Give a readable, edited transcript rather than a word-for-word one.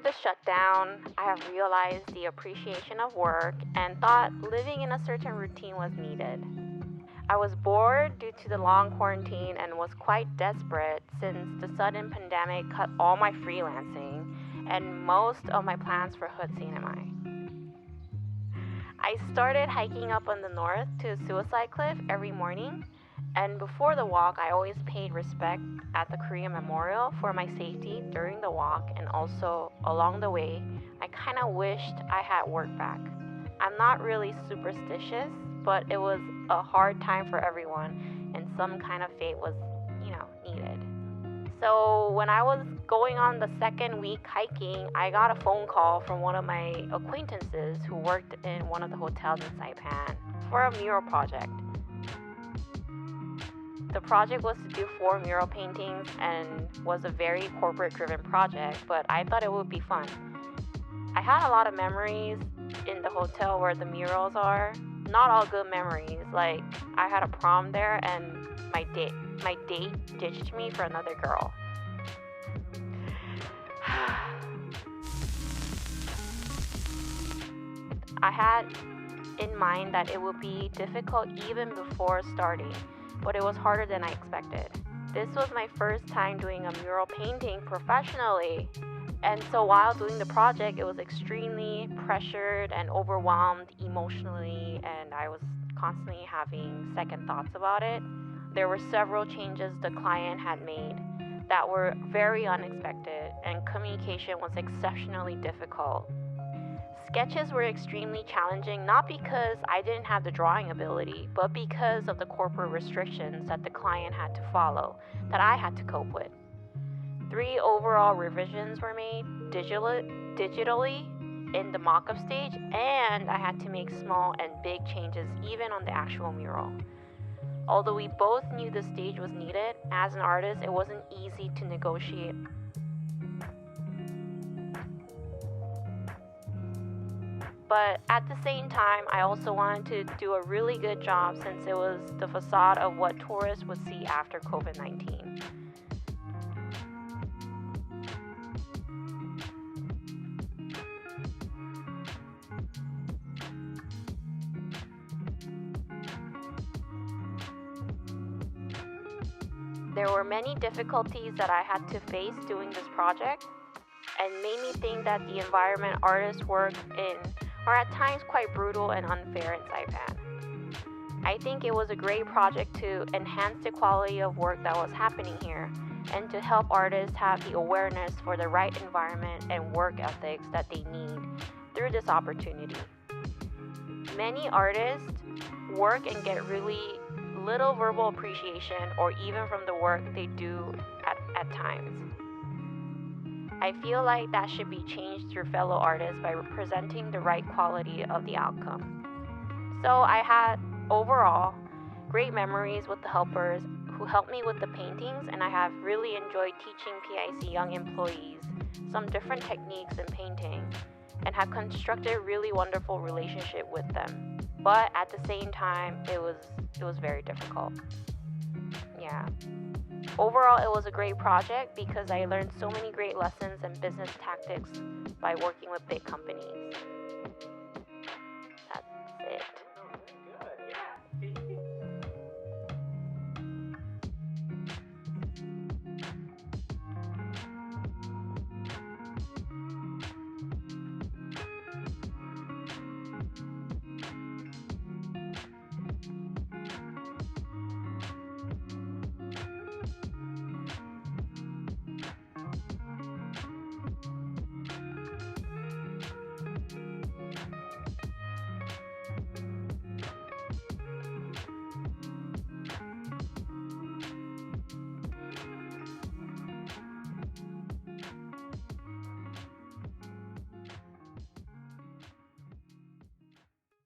the shutdown, I have realized the appreciation of work and thought living in a certain routine was needed. I was bored due to the long quarantine and was quite desperate since the sudden pandemic cut all my freelancing and most of my plans for Hood CNMI. I started hiking up on the north to Suicide Cliff every morning, and before the walk, I always paid respect at the Korean Memorial for my safety during the walk, and also along the way, I kind of wished I had work back. I'm not really superstitious, but it was a hard time for everyone, and some kind of fate was, needed. So when I was going on the second week hiking, I got a phone call from one of my acquaintances who worked in one of the hotels in Saipan for a mural project. The project was to do 4 mural paintings and was a very corporate-driven project, but I thought it would be fun. I had a lot of memories in the hotel where the murals are. Not all good memories. Like, I had a prom there and my date ditched me for another girl. I had in mind that it would be difficult even before starting, but it was harder than I expected. This was my first time doing a mural painting professionally, and so while doing the project, it was extremely pressured and overwhelmed emotionally, and I was constantly having second thoughts about it. There were several changes the client had made that were very unexpected, and communication was exceptionally difficult. Sketches were extremely challenging, not because I didn't have the drawing ability, but because of the corporate restrictions that the client had to follow, that I had to cope with. 3 overall revisions were made digitally in the mock-up stage, and I had to make small and big changes even on the actual mural. Although we both knew the stage was needed, as an artist, it wasn't easy to negotiate. But at the same time, I also wanted to do a really good job since it was the facade of what tourists would see after COVID-19. There were many difficulties that I had to face doing this project, and made me think that the environment artists work in are at times quite brutal and unfair in Saipan. I think it was a great project to enhance the quality of work that was happening here, and to help artists have the awareness for the right environment and work ethics that they need through this opportunity. Many artists work and get really little verbal appreciation or even from the work they do at times. I feel like that should be changed through fellow artists by representing the right quality of the outcome. So I had overall great memories with the helpers who helped me with the paintings, and I have really enjoyed teaching PIC young employees some different techniques in painting and have constructed a really wonderful relationship with them. But at the same time, it was very difficult. Yeah. Overall, it was a great project because I learned so many great lessons and business tactics by working with big companies. That's it.